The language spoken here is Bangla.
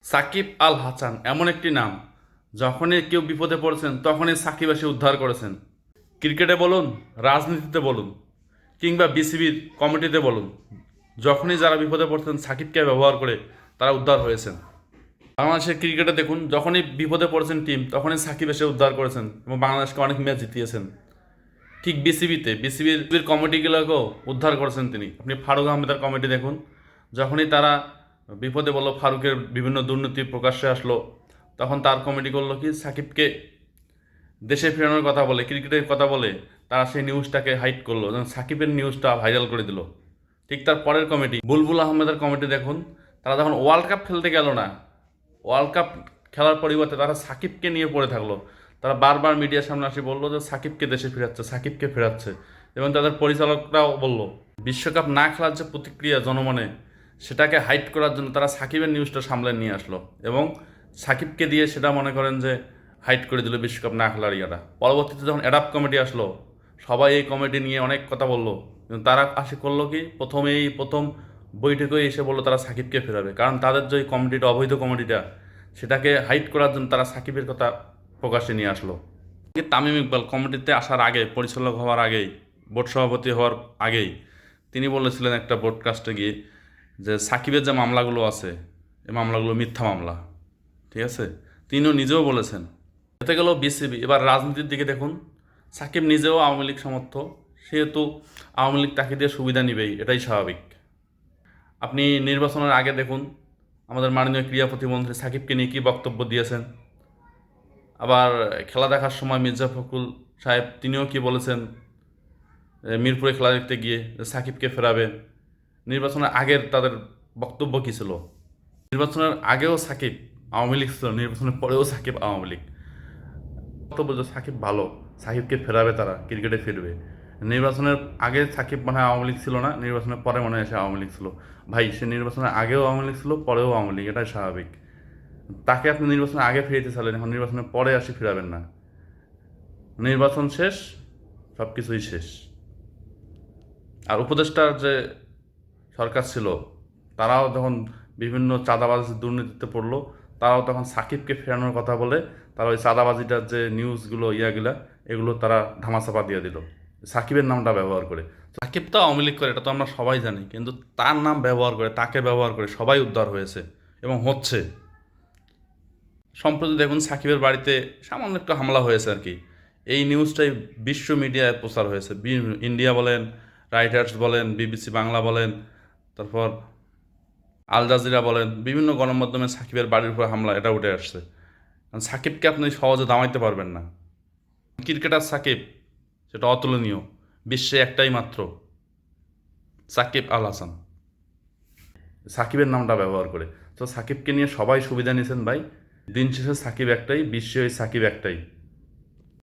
সাকিব আল হাসান এমন একটি নাম, যখনই কেউ বিপদে পড়েছেন তখনই সাকিব এসে উদ্ধার করেছেন। ক্রিকেটে বলুন, রাজনীতিতে বলুন, কিংবা বিসিবির কমিটিতে বলুন, যখনই যারা বিপদে পড়ছেন সাকিবকে ব্যবহার করে তারা উদ্ধার হয়েছেন। বাংলাদেশের ক্রিকেটে দেখুন, যখনই বিপদে পড়েছেন টিম তখনই সাকিব এসে উদ্ধার করেছেন এবং বাংলাদেশকে অনেক ম্যাচ জিতিয়েছেন। ঠিক বিসিবির কমিটিগুলোকেও উদ্ধার করেছেন তিনি। আপনি ফারুক আহমেদের কমিটি দেখুন, যখনই তারা বিপদে বলল, ফারুকের বিভিন্ন দুর্নীতি প্রকাশ্যে আসলো, তখন তার কমিটি করলো কি, সাকিবকে দেশে ফেরানোর কথা বলে, ক্রিকেটের কথা বলে তারা সেই নিউজটাকে হাইড করলো, যেমন সাকিবের নিউজটা ভাইরাল করে দিল। ঠিক তার পরের কমিটি বুলবুল আহমেদের কমিটি দেখুন, তারা যখন ওয়ার্ল্ড কাপ খেলতে গেল না, ওয়ার্ল্ড কাপ খেলার পরিবর্তে তারা সাকিবকে নিয়ে পড়ে থাকলো। তারা বারবার মিডিয়ার সামনে আসে বললো যে সাকিবকে দেশে ফেরাচ্ছে, সাকিবকে ফেরাচ্ছে। এবং তাদের পরিচালকরাও বলল, বিশ্বকাপ না খেলার যে প্রতিক্রিয়া জনমনে, সেটাকে হাইড করার জন্য তারা সাকিবের নিউজটা সামলে নিয়ে আসলো এবং সাকিবকে দিয়ে সেটা মনে করেন যে হাইড করে দিল বিশ্বকাপ না খেলার ইয়াটা। পরবর্তীতে যখন অ্যাডাপ্ট কমিটি আসলো, সবাই এই কমিটি নিয়ে অনেক কথা বললো, কিন্তু তারা আসে করলো কি, প্রথম বৈঠকে এসে বললো তারা সাকিবকে ফেরাবে, কারণ তাদের যে কমিটিটা, অবৈধ কমিটিটা, সেটাকে হাইড করার জন্য তারা সাকিবের কথা প্রকাশ্যে নিয়ে আসলো। তামিম ইকবাল কমিটিতে আসার আগে, পরিচালক হওয়ার আগেই, বোর্ড সভাপতি হওয়ার আগেই তিনি বলেছিলেন একটা ব্রডকাস্টে গিয়ে যে সাকিবের যে মামলাগুলো আছে, এই মামলাগুলো মিথ্যা মামলা। ঠিক আছে, তিনিও নিজেও বলেছেন। এতে গেল বিসিবি। এবার রাজনীতির দিকে দেখুন, সাকিব নিজেও আওয়ামী লীগ সমর্থক, সেহেতু আওয়ামী লীগ তাকে দিয়ে সুবিধা নিবেই, এটাই স্বাভাবিক। আপনি নির্বাচনের আগে দেখুন, আমাদের মাননীয় ক্রীড়া প্রতিমন্ত্রী সাকিবকে নিয়ে কী বক্তব্য দিয়েছেন। আবার খেলা দেখার সময় মির্জা ফখরুল সাহেব তিনিও কি বলেছেন, মিরপুরে খেলা দেখতে গিয়ে সাকিবকে ফেরাবে। নির্বাচনের আগের তাদের বক্তব্য কী ছিল? নির্বাচনের আগেও সাকিব আওয়ামী লীগ ছিল, নির্বাচনের পরেও সাকিব আওয়ামী লীগ। বক্তব্য যে সাকিব ভালো, সাকিবকে ফেরাবে, তারা ক্রিকেটে ফিরবে। নির্বাচনের আগে সাকিব মনে হয় আওয়ামী লীগ ছিল না, নির্বাচনের পরে মনে হয় সে আওয়ামী লীগ ছিল। ভাই, সে নির্বাচনের আগেও আওয়ামী লীগ ছিল, পরেও আওয়ামী লীগ, এটাই স্বাভাবিক। তাকে আপনি নির্বাচনের আগে ফিরাইতে চাইলেন, এখন নির্বাচনের পরে আসি ফিরাবেন না। নির্বাচন শেষ, সব কিছুই শেষ। আর উপদেষ্টার যে সরকার ছিল, তারাও যখন বিভিন্ন চাঁদাবাজ দুর্নীতিতে পড়লো, তারাও তখন সাকিবকে ফেরানোর কথা বলে তারা ওই চাঁদাবাজিটার যে নিউজগুলো, ইয়াগুলা, এগুলো তারা ধামাচাপা দিয়ে দিল সাকিবের নামটা ব্যবহার করে। সাকিব তো আওয়ামী লীগ করে, এটা তো আমরা সবাই জানি, কিন্তু তার নাম ব্যবহার করে, তাকে ব্যবহার করে সবাই উদ্ধার হয়েছে এবং হচ্ছে। সম্প্রতি দেখুন, সাকিবের বাড়িতে সামান্য একটু হামলা হয়েছে আর কি। এই নিউজটাই বিশ্ব মিডিয়ায় প্রচার হয়েছে। ইন্ডিয়া বলেন, রাইটার্স বলেন, বিবিসি বাংলা বলেন, তারপর আল জাজিরা বলেন, বিভিন্ন গণমাধ্যমে সাকিবের বাড়ির উপর হামলা এটা উঠে আসছে। কারণ সাকিবকে আপনি সহজে দামাইতে পারবেন না। ক্রিকেটার সাকিব, সেটা অতুলনীয়, বিশ্বে একটাই মাত্র, সাকিব আল হাসান। সাকিবের নামটা ব্যবহার করে তো সাকিবকে নিয়ে সবাই সুবিধা নিয়েছেন ভাই। দিন শেষে সাকিব একটাই, বিশ্বে ওই সাকিব একটাই।